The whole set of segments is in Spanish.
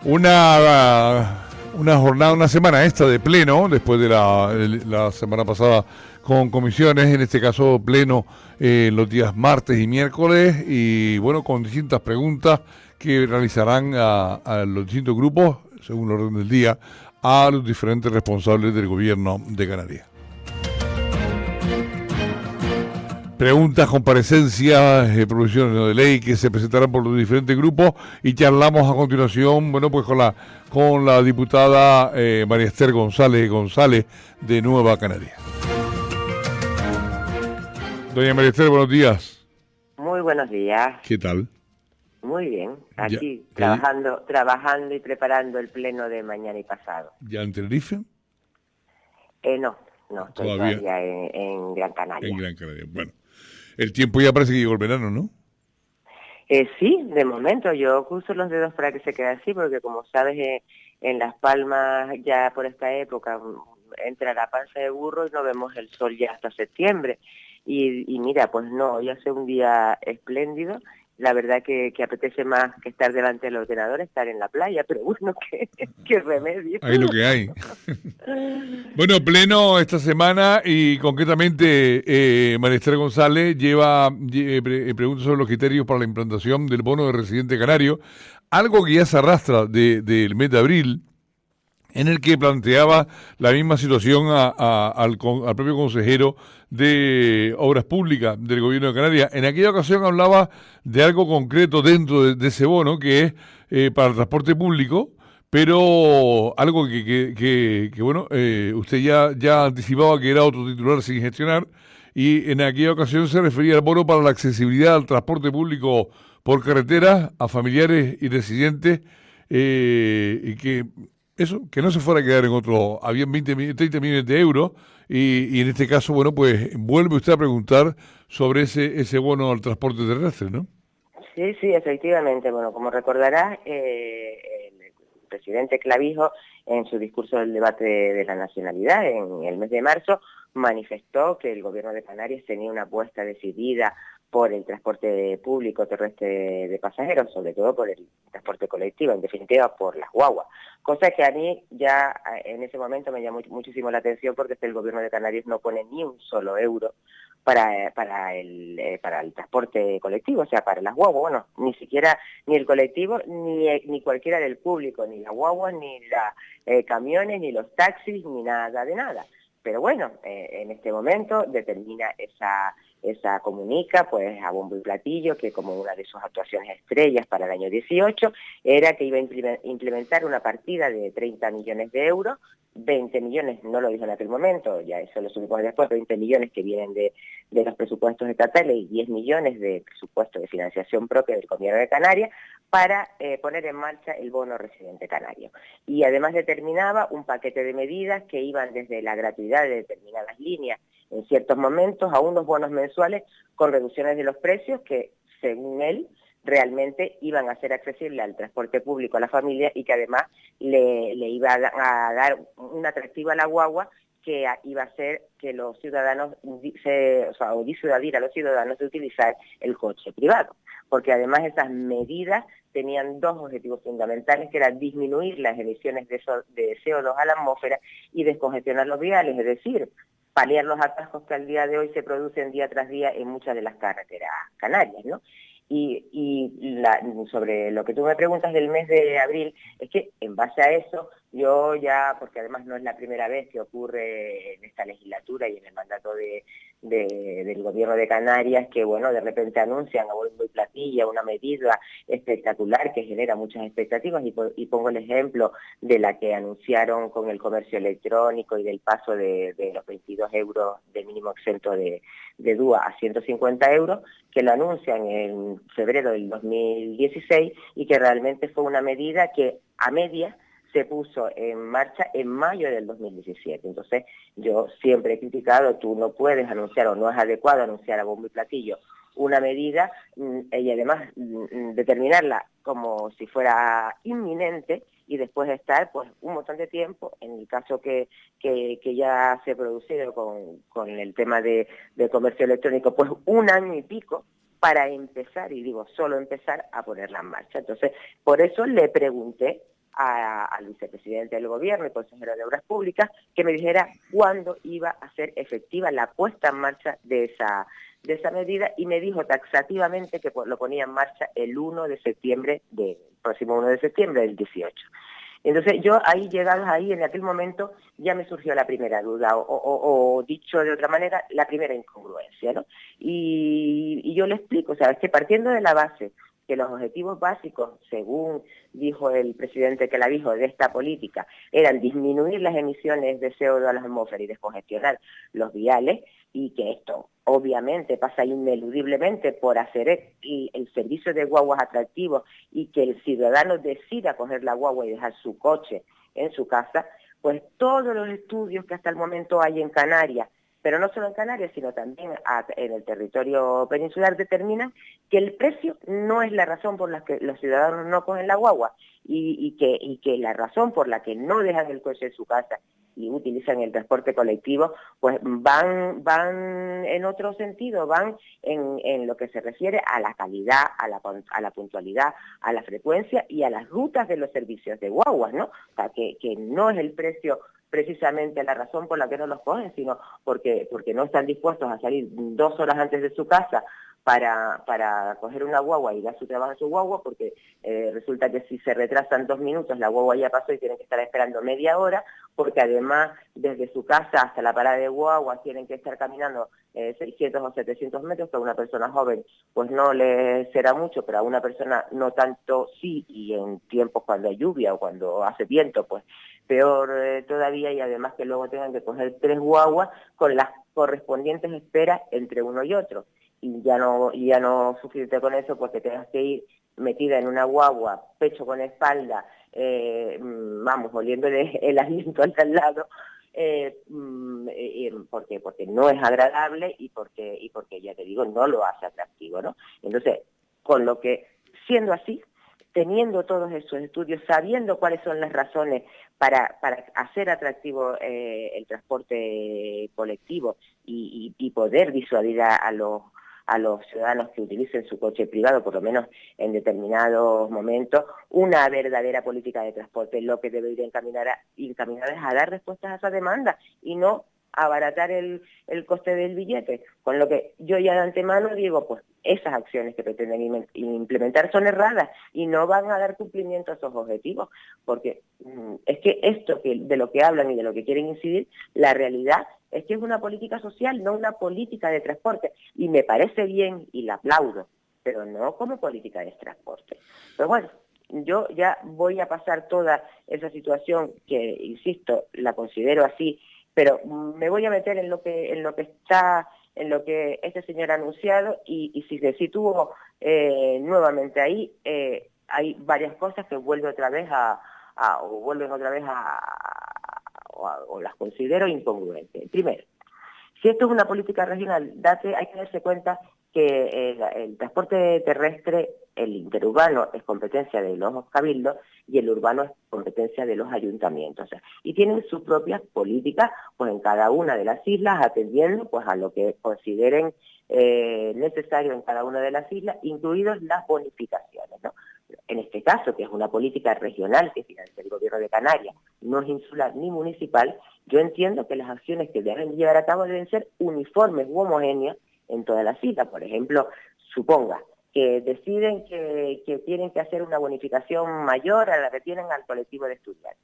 Una jornada, una semana esta de pleno, después de la semana pasada con comisiones, en este caso pleno los días martes y miércoles, y bueno, con distintas preguntas que realizarán a los distintos grupos, según el orden del día, a los diferentes responsables del gobierno de Canarias. Preguntas, comparecencias, proposiciones de ley que se presentarán por los diferentes grupos y charlamos a continuación, bueno, pues con la diputada María Esther González de Nueva Canarias. Doña María Esther, buenos días. Muy buenos días. ¿Qué tal? Muy bien, aquí ya, trabajando y preparando el pleno de mañana y pasado. ¿Ya en Tenerife? No, estoy todavía en Gran Canaria. En Gran Canaria, bueno. El tiempo ya parece que llegó el verano, ¿no? Sí, de momento yo cruzo los dedos para que se quede así, porque como sabes, en Las Palmas ya por esta época entra la panza de burro y no vemos el sol ya hasta septiembre. Y mira, pues no, hoy hace un día espléndido. La verdad que apetece más que estar delante del ordenador, estar en la playa, pero bueno, qué remedio. Ahí lo que hay. Bueno, pleno esta semana y concretamente María Esther González pregunta sobre los criterios para la implantación del bono de residente canario, algo que ya se arrastra del mes de abril, en el que planteaba la misma situación al propio consejero de Obras Públicas del Gobierno de Canarias. En aquella ocasión hablaba de algo concreto dentro de ese bono, que es para el transporte público, pero algo que bueno, usted ya anticipaba que era otro titular sin gestionar, y en aquella ocasión se refería al bono para la accesibilidad al transporte público por carretera a familiares y residentes, y que no se fuera a quedar en otro. Habían 30 millones de euros y en este caso, bueno, pues vuelve usted a preguntar sobre ese bono al transporte terrestre, ¿no? Sí, efectivamente. Bueno, como recordarás, el presidente Clavijo, en su discurso del debate de la nacionalidad en el mes de marzo, manifestó que el gobierno de Canarias tenía una apuesta decidida por el transporte público terrestre de pasajeros, sobre todo por el transporte colectivo, en definitiva por las guaguas. Cosa que a mí ya en ese momento me llamó muchísimo la atención, porque el gobierno de Canarias no pone ni un solo euro para el transporte colectivo, o sea, para las guaguas. Bueno, ni siquiera ni el colectivo, ni cualquiera del público, ni las guaguas, ni los camiones, ni los taxis, ni nada de nada. Pero bueno, en este momento determina esa comunica pues a bombo y platillo que como una de sus actuaciones estrellas para el año 18 era que iba a implementar una partida de 30 millones de euros, 20 millones, no lo dijo en aquel momento, ya eso lo supimos después, 20 millones que vienen de los presupuestos estatales y 10 millones de presupuesto de financiación propia del Gobierno de Canarias para poner en marcha el bono residente canario. Y además determinaba un paquete de medidas que iban desde la gratuidad de determinadas líneas en ciertos momentos a unos bonos mensuales con reducciones de los precios que, según él, realmente iban a ser accesibles al transporte público a la familia y que además le iba a dar un atractivo a la guagua que iba a hacer que los ciudadanos, o disuadir a los ciudadanos de utilizar el coche privado. Porque además esas medidas tenían dos objetivos fundamentales, que eran disminuir las emisiones de CO2 a la atmósfera y descongestionar los viales, es decir, paliar los atascos que al día de hoy se producen día tras día en muchas de las carreteras canarias, ¿no? Sobre lo que tú me preguntas del mes de abril, es que en base a eso, yo ya, porque además no es la primera vez que ocurre en esta legislatura y en el mandato del gobierno de Canarias, que bueno, de repente anuncian a bombo y platillo una medida espectacular que genera muchas expectativas, y pongo el ejemplo de la que anunciaron con el comercio electrónico y del paso de los 22 euros de mínimo exento de DUA a 150 euros, que lo anuncian en febrero del 2016 y que realmente fue una medida que a medias se puso en marcha en mayo del 2017. Entonces, yo siempre he criticado, tú no puedes anunciar o no es adecuado anunciar a bombo y platillo una medida y además determinarla como si fuera inminente y después estar pues un montón de tiempo, en el caso que ya se ha producido con el tema de comercio electrónico, pues un año y pico para empezar, y digo solo empezar, a ponerla en marcha. Entonces, por eso le pregunté al vicepresidente del gobierno y consejero de Obras Públicas que me dijera cuándo iba a ser efectiva la puesta en marcha de esa medida, y me dijo taxativamente que lo ponía en marcha el 1 de septiembre, próximo 1 de septiembre del 18. Entonces yo llegados ahí, en aquel momento, ya me surgió la primera duda, o dicho de otra manera, la primera incongruencia, ¿no? Y yo le explico, ¿sabes? Que partiendo de la base que los objetivos básicos, según dijo el presidente Clavijo, de esta política, eran disminuir las emisiones de CO2 a la atmósfera y descongestionar los viales, y que esto obviamente pasa ineludiblemente por hacer el servicio de guaguas atractivo y que el ciudadano decida coger la guagua y dejar su coche en su casa, pues todos los estudios que hasta el momento hay en Canarias, pero no solo en Canarias, sino también en el territorio peninsular, determinan que el precio no es la razón por la que los ciudadanos no cogen la guagua, y que la razón por la que no dejan el coche en su casa y utilizan el transporte colectivo, pues van en otro sentido, van en lo que se refiere a la calidad, a la puntualidad, a la frecuencia y a las rutas de los servicios de guaguas, ¿no? O sea, que no es el precio precisamente la razón por la que no los cogen, sino porque no están dispuestos a salir 2 horas antes de su casa para coger una guagua y dar su trabajo a su guagua, porque resulta que si se retrasan 2 minutos la guagua ya pasó y tienen que estar esperando media hora, porque además desde su casa hasta la parada de guagua tienen que estar caminando 600 o 700 metros, que a una persona joven pues no le será mucho, pero a una persona no tanto sí, y en tiempos cuando hay lluvia o cuando hace viento pues peor todavía, y además que luego tengan que coger 3 guaguas con las correspondientes esperas entre uno y otro. Y ya no sufrirte con eso porque tengas que ir metida en una guagua, pecho con espalda, oliéndole el aliento al lado, porque no es agradable y porque ya te digo, no lo hace atractivo, ¿no? Entonces, con lo que, siendo así, teniendo todos esos estudios, sabiendo cuáles son las razones para hacer atractivo el transporte colectivo y poder disuadir a los ciudadanos que utilicen su coche privado, por lo menos en determinados momentos, una verdadera política de transporte. Lo que debe ir encaminada es a dar respuestas a esa demanda y no abaratar el coste del billete. Con lo que yo ya de antemano digo, pues esas acciones que pretenden implementar son erradas y no van a dar cumplimiento a esos objetivos, porque es que esto de lo que hablan y de lo que quieren incidir, la realidad es que es una política social, no una política de transporte, y me parece bien y la aplaudo, pero no como política de transporte. Pero bueno, yo ya voy a pasar toda esa situación que, insisto, la considero así, pero me voy a meter en lo que este señor ha anunciado, y si se sitúo nuevamente ahí, hay varias cosas que vuelven otra vez o las considero incongruentes. Primero, si esto es una política regional, hay que darse cuenta que el transporte terrestre, el interurbano, es competencia de los cabildos y el urbano es competencia de los ayuntamientos. O sea, y tienen sus propias políticas pues en cada una de las islas, atendiendo pues a lo que consideren necesario en cada una de las islas, incluidas las bonificaciones, ¿no? En este caso, que es una política regional que financia el gobierno de Canarias, no es insular ni municipal, yo entiendo que las acciones que deben llevar a cabo deben ser uniformes u homogéneas en todas las islas. Por ejemplo, suponga que deciden que tienen que hacer una bonificación mayor a la que tienen al colectivo de estudiantes.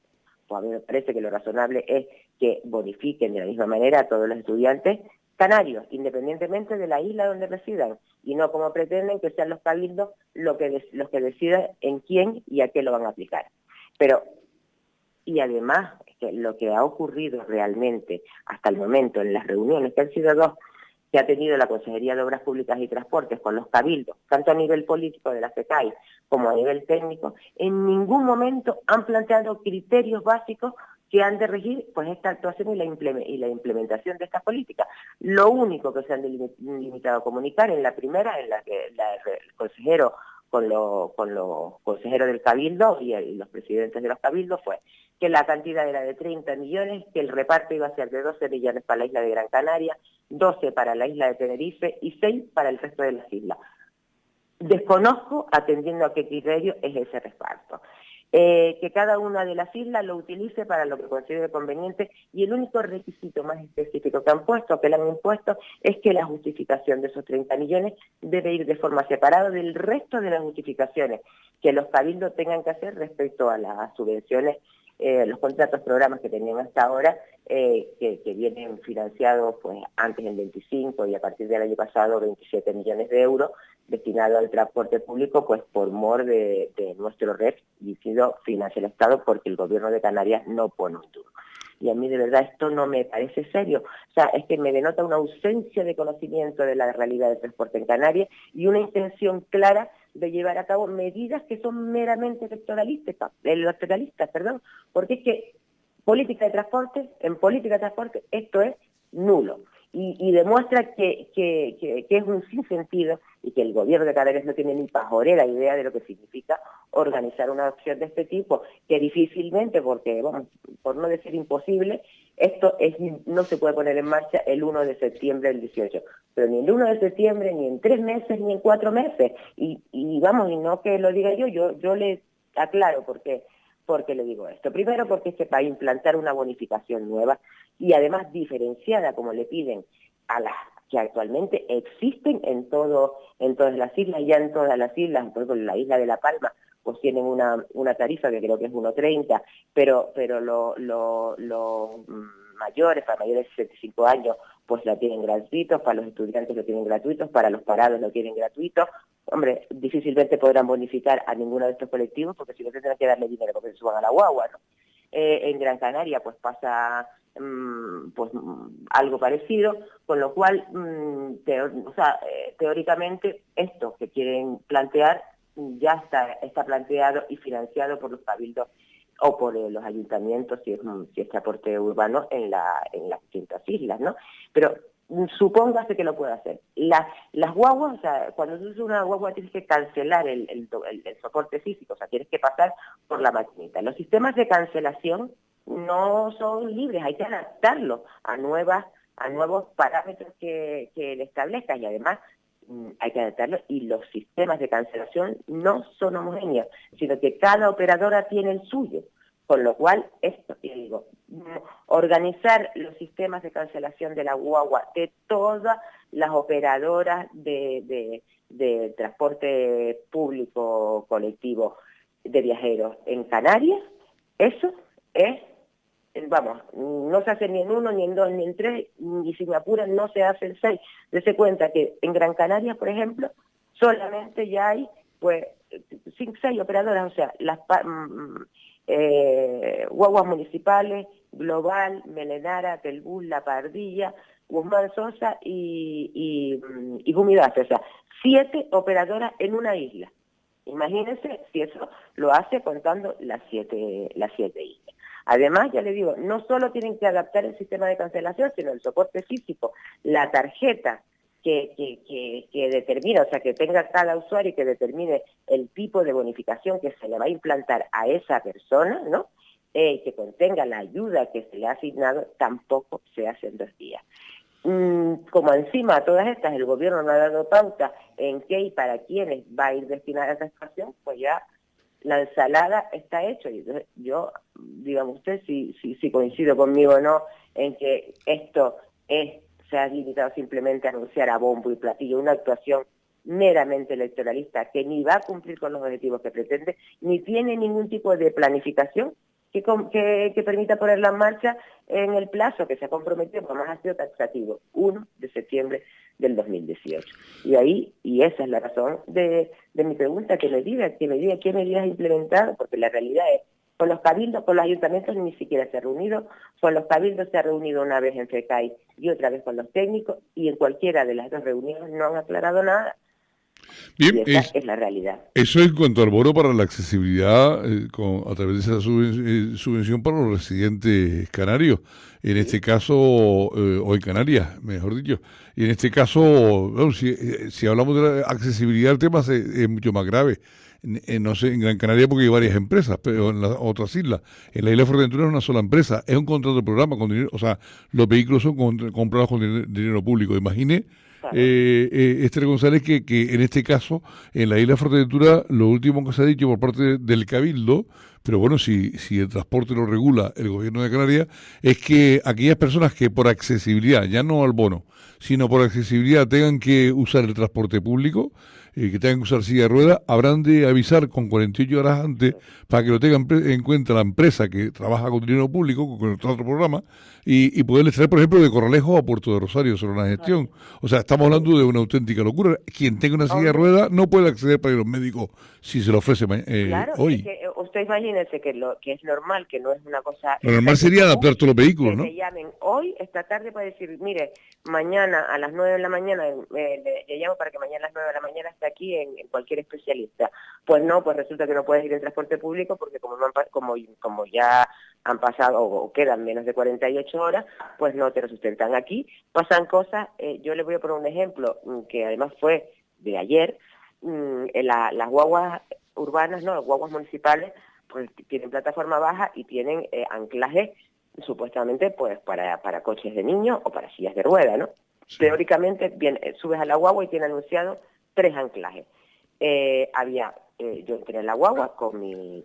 Pues a mí me parece que lo razonable es que bonifiquen de la misma manera a todos los estudiantes canarios, independientemente de la isla donde residan, y no como pretenden que sean los cabildos los que decidan en quién y a qué lo van a aplicar. Pero, y además, que lo que ha ocurrido realmente hasta el momento en las reuniones, que han sido 2, que ha tenido la Consejería de Obras Públicas y Transportes con los cabildos, tanto a nivel político de la FECAI como a nivel técnico, en ningún momento han planteado criterios básicos que han de regir pues esta actuación y la implementación de estas políticas. Lo único que se han limitado a comunicar en la primera, en la que el consejero con los consejeros del Cabildo y los presidentes de los Cabildos, fue que la cantidad era de 30 millones, que el reparto iba a ser de 12 millones para la isla de Gran Canaria, 12 para la isla de Tenerife y 6 para el resto de las islas. Desconozco atendiendo a qué criterio es ese reparto. que cada una de las islas lo utilice para lo que considere conveniente, y el único requisito más específico que han puesto, que le han impuesto, es que la justificación de esos 30 millones debe ir de forma separada del resto de las justificaciones que los cabildos tengan que hacer respecto a las subvenciones, los contratos, programas que tenían hasta ahora, que vienen financiados pues antes en 25 y a partir del año pasado 27 millones de euros destinados al transporte público, pues por mor de nuestro REF, y sido financia el Estado porque el gobierno de Canarias no pone un duro. Y a mí de verdad esto no me parece serio. O sea, es que me denota una ausencia de conocimiento de la realidad del transporte en Canarias y una intención clara de llevar a cabo medidas que son meramente electoralistas, porque es que en política de transporte esto es nulo. Y demuestra que es un sinsentido y que el gobierno de Canarias no tiene ni pajorera idea de lo que significa organizar una acción de este tipo, que difícilmente, porque vamos, por no decir imposible, no se puede poner en marcha el 1 de septiembre del 18, pero ni el 1 de septiembre, ni en 3 meses, ni en 4 meses, y no que lo diga yo le aclaro porque le digo esto. Primero, porque es que para implantar una bonificación nueva y además diferenciada, como le piden a las que actualmente existen en todas las islas, ya en todas las islas, por ejemplo, en la isla de La Palma, pues tienen una tarifa que creo que es 1,30, pero los mayores, para mayores de 65 años, pues la tienen gratuitos, para los estudiantes lo tienen gratuitos, para los parados lo tienen gratuitos. Hombre, difícilmente podrán bonificar a ninguno de estos colectivos porque si no tendrán que darle dinero porque se suban a la guagua, ¿no? En Gran Canaria pues pasa algo parecido, con lo cual teóricamente esto que quieren plantear ya está planteado y financiado por los cabildos o por los ayuntamientos si es transporte urbano en las distintas islas, ¿no? Pero supóngase que lo puede hacer. Las guaguas, o sea, cuando tú usas una guagua tienes que cancelar el soporte físico, o sea, tienes que pasar por la maquinita. Los sistemas de cancelación no son libres, hay que adaptarlos a nuevos parámetros que le establezcas, y además hay que adaptarlos, y los sistemas de cancelación no son homogéneos, sino que cada operadora tiene el suyo. Con lo cual, organizar los sistemas de cancelación de la guagua de todas las operadoras de transporte público colectivo de viajeros en Canarias, eso es, no se hace ni en 1, ni en 2, ni en 3, y si me apuran no se hace en 6. Dese cuenta que en Gran Canaria, por ejemplo, solamente ya hay pues 6 operadoras, o sea, las guaguas municipales, Global, Melenara, Telbús, La Pardilla, Guzmán Sosa y Gumidafe, o sea, 7 operadoras en una isla. Imagínense si eso lo hace contando las 7 islas. Además, ya le digo, no solo tienen que adaptar el sistema de cancelación, sino el soporte físico, la tarjeta que determina, o sea, que tenga cada usuario y que determine el tipo de bonificación que se le va a implantar a esa persona, ¿no? Que contenga la ayuda que se le ha asignado, tampoco se hace en 2 días. Como encima a todas estas el gobierno no ha dado pauta en qué y para quiénes va a ir destinada esa situación, pues ya la ensalada está hecha. Y entonces yo, dígame usted si coincido conmigo o no en que esto se ha limitado simplemente a anunciar a bombo y platillo una actuación meramente electoralista que ni va a cumplir con los objetivos que pretende, ni tiene ningún tipo de planificación que permita ponerla en marcha en el plazo que se ha comprometido, como ha sido taxativo, 1 de septiembre del 2018. Y esa es la razón de mi pregunta, que me diga qué medidas ha implementado, porque la realidad es, con los cabildos, con los ayuntamientos ni siquiera se ha reunido, con los cabildos se ha reunido una vez en FECAI y otra vez con los técnicos, y en cualquiera de las 2 reuniones no han aclarado nada. Bien, y esa es la realidad. Eso en cuanto al bono para la accesibilidad a través de esa subvención para los residentes canarios, en este caso, o en Canarias, mejor dicho. Y en este caso, bueno, si hablamos de la accesibilidad, el tema es mucho más grave. No sé, en Gran Canaria porque hay varias empresas, pero en las otras islas, en la isla de Fuerteventura es una sola empresa, es un contrato de programa con dinero, o sea, los vehículos son comprados con dinero público. Imagine Claro. Esther González, que en este caso, en la isla Fuerteventura, lo último que se ha dicho por parte del Cabildo, pero bueno, si el transporte lo regula el gobierno de Canarias, es que aquellas personas que por accesibilidad, ya no al bono, sino por accesibilidad tengan que usar el transporte público, que tengan que usar silla de ruedas, habrán de avisar con 48 horas antes para que lo tengan en cuenta la empresa que trabaja con dinero público, con otro programa, y poderles traer, por ejemplo, de Corralejo a Puerto de Rosario sobre una Claro. gestión. O sea, estamos hablando de una auténtica locura. Quien tenga una silla de Hombre, ruedas no puede acceder para ir a los médicos si se lo ofrece claro, es hoy. que usted imagínese que lo que es normal, que no es una cosa Lo normal extraña y sería común, adaptar todos los vehículos, que ¿no? le llamen hoy, esta tarde, para decir, mire, mañana a las 9 de la mañana, le llamo para que mañana a las 9 de la mañana esté aquí en cualquier especialista. Pues no, pues resulta que no puedes ir en transporte público porque como ya han pasado o quedan menos de 48 horas, pues no te lo sustentan. Aquí pasan cosas, yo le voy a poner un ejemplo, que además fue de ayer. Las guaguas urbanas, no, las guaguas municipales, pues tienen plataforma baja y tienen anclaje supuestamente pues para coches de niños o para sillas de rueda, ¿no? Sí. Teóricamente subes a la guagua y tiene anunciado 3 anclajes. Yo entré en la guagua con el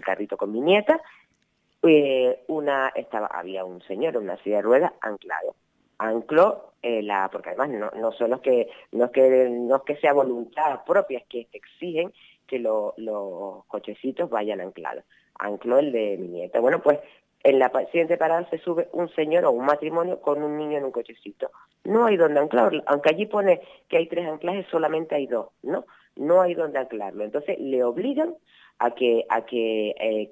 carrito con mi nieta. Había un señor en una silla de ruedas anclado. Ancló porque además no es que sea voluntad propia, es que te exigen que los cochecitos vayan anclados. Ancló el de mi nieta. Bueno, pues en la siguiente parada se sube un señor o un matrimonio con un niño en un cochecito. No hay donde anclarlo, aunque allí pone que hay 3 anclajes, solamente hay 2, ¿no? No hay donde anclarlo. Entonces le obligan a que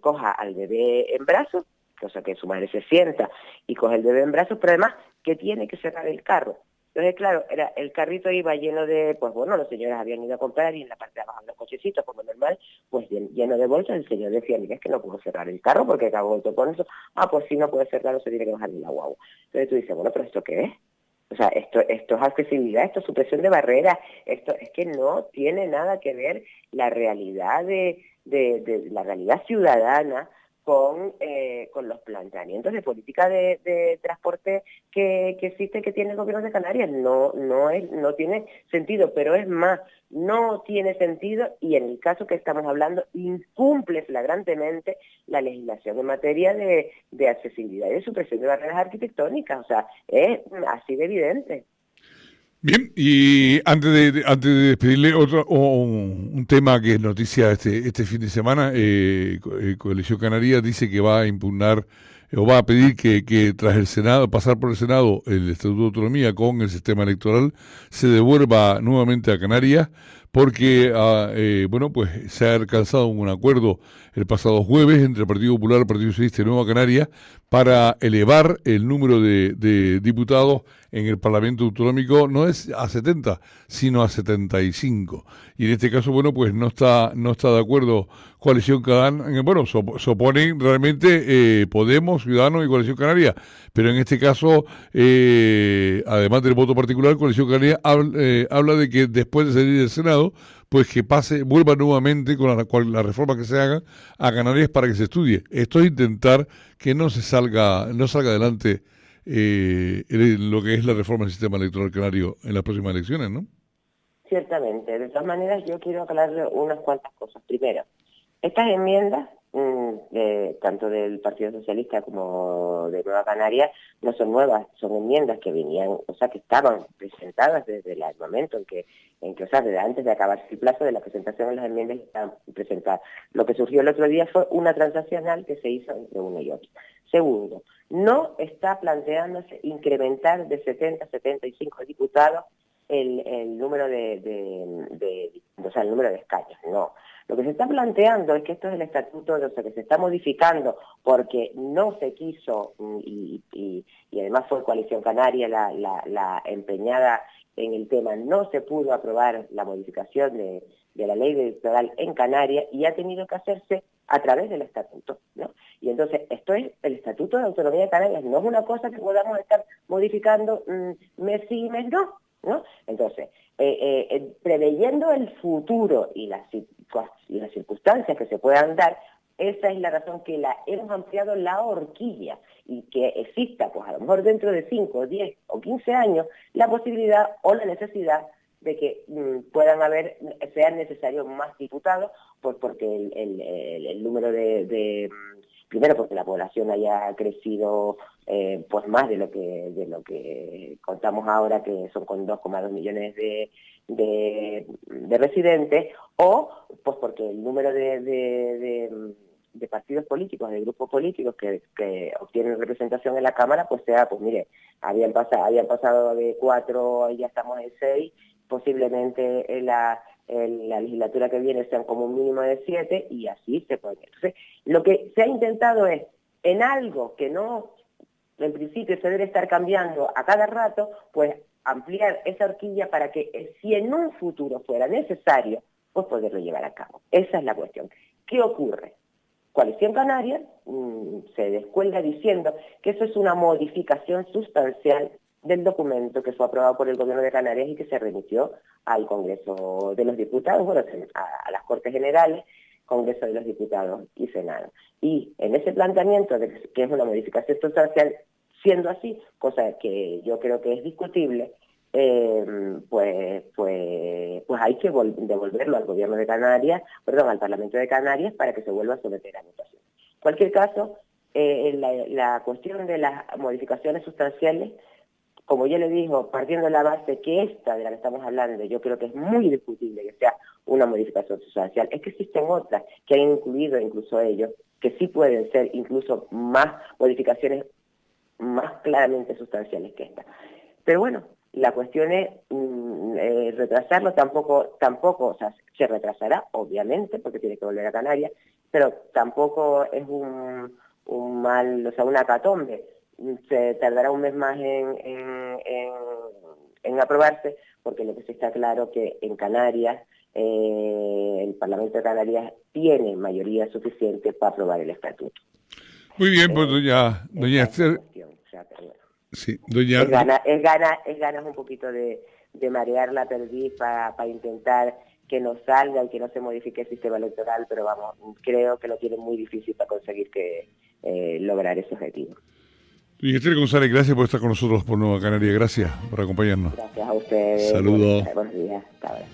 coja al bebé en brazos, cosa que su madre se sienta y coge el bebé en brazos, pero además que tiene que cerrar el carro. Entonces, claro, el carrito iba lleno de, pues bueno, los señores habían ido a comprar y en la parte de abajo los cochecitos, como normal, pues lleno de bolsas. El señor decía, mira, es que no puedo cerrar el carro porque acabo de con eso. Ah, pues si no puede cerrarlo, se tiene que bajar de la guagua. Entonces tú dices, bueno, pero ¿esto qué es? O sea, esto es accesibilidad, esto es supresión de barreras, esto es que no tiene nada que ver la realidad de la realidad ciudadana con los planteamientos de política de transporte que existe, que tiene el gobierno de Canarias. No tiene sentido, pero es más, no tiene sentido y en el caso que estamos hablando incumple flagrantemente la legislación en materia de accesibilidad y de supresión de barreras arquitectónicas. O sea, es así de evidente. Bien, y antes de despedirle, un tema que es noticia este fin de semana, Coalición Canaria dice que va a impugnar o va a pedir que tras el Senado, pasar por el Senado el Estatuto de Autonomía con el sistema electoral, se devuelva nuevamente a Canarias porque, bueno, pues se ha alcanzado un acuerdo el pasado jueves entre el Partido Popular, el Partido Socialista y Nueva Canarias para elevar el número de diputados en el Parlamento Autonómico, no es a 70, sino a 75. Y en este caso, bueno, pues no está de acuerdo Coalición Canaria, bueno, se oponen realmente Podemos, Ciudadanos y Coalición Canaria, pero en este caso, además del voto particular, Coalición Canaria habla de que después de salir del Senado, pues que vuelva nuevamente con la reforma que se haga a Canarias para que se estudie. Esto es intentar que no salga adelante lo que es la reforma del sistema electoral canario en las próximas elecciones, ¿no? Ciertamente. De todas maneras, yo quiero aclarar unas cuantas cosas. Primero, estas enmiendas, tanto del Partido Socialista como de Nueva Canaria, no son nuevas, son enmiendas que venían, o sea, que estaban presentadas desde el momento o sea, desde antes de acabarse el plazo de la presentación de las enmiendas estaban presentadas. Lo que surgió el otro día fue una transaccional que se hizo entre uno y otro. Segundo, no está planteándose incrementar de 70 a 75 diputados el número o sea, el número de escaños, no. Lo que se está planteando es que esto es el estatuto, o sea, que se está modificando porque no se quiso, y además fue Coalición Canaria la empeñada en el tema, no se pudo aprobar la modificación de la ley electoral en Canarias y ha tenido que hacerse a través del estatuto, ¿no? Y entonces, esto es el Estatuto de Autonomía de Canarias, no es una cosa que podamos estar modificando mes sí y mes no, ¿no? Entonces, preveyendo el futuro y las circunstancias que se puedan dar, Esa es la razón que hemos ampliado la horquilla y que exista, pues a lo mejor dentro de 5, 10 o 15 años, la posibilidad o la necesidad de que sean necesarios más diputados, pues porque el número primero porque la población haya crecido pues más de lo que contamos ahora, que son con 2,2 millones de residentes, o pues porque el número de partidos políticos, de grupos políticos que obtienen representación en la Cámara, pues sea, pues mire, habían pasado de 4 y ya estamos en 6, posiblemente en la legislatura que viene sean como un mínimo de 7 y así se puede. Entonces, lo que se ha intentado es, en algo que no, en principio se debe estar cambiando a cada rato, pues ampliar esa horquilla para que si en un futuro fuera necesario, pues poderlo llevar a cabo. Esa es la cuestión. ¿Qué ocurre? Coalición Canaria se descuelga diciendo que eso es una modificación sustancial del documento que fue aprobado por el Gobierno de Canarias y que se remitió al Congreso de los Diputados, bueno, a las Cortes Generales, Congreso de los Diputados y Senado. Y en ese planteamiento de que es una modificación sustancial, siendo así, cosa que yo creo que es discutible, pues hay que devolverlo al Gobierno de Canarias, al Parlamento de Canarias, para que se vuelva a someter a votación. En cualquier caso, la cuestión de las modificaciones sustanciales, como yo le digo, partiendo de la base que esta de la que estamos hablando, yo creo que es muy discutible que sea una modificación sustancial, es que existen otras que han incluido incluso ellos, que sí pueden ser incluso más modificaciones más claramente sustanciales que esta. Pero bueno, la cuestión es retrasarlo, tampoco, o sea, se retrasará, obviamente, porque tiene que volver a Canarias, pero tampoco es una hecatombe. Se tardará un mes más en aprobarse, porque lo que sí está claro que en Canarias, el Parlamento de Canarias tiene mayoría suficiente para aprobar el estatuto. Muy bien, pues doña Esther. Sí, doña... Es ganas un poquito de marear la perdiz para intentar que no salga y que no se modifique el sistema electoral, pero vamos, creo que lo tiene muy difícil para conseguir lograr ese objetivo. Doña Esther González, gracias por estar con nosotros por Nueva Canaria. Gracias por acompañarnos. Gracias a ustedes. Saludos. Buenos días. Hasta ahora.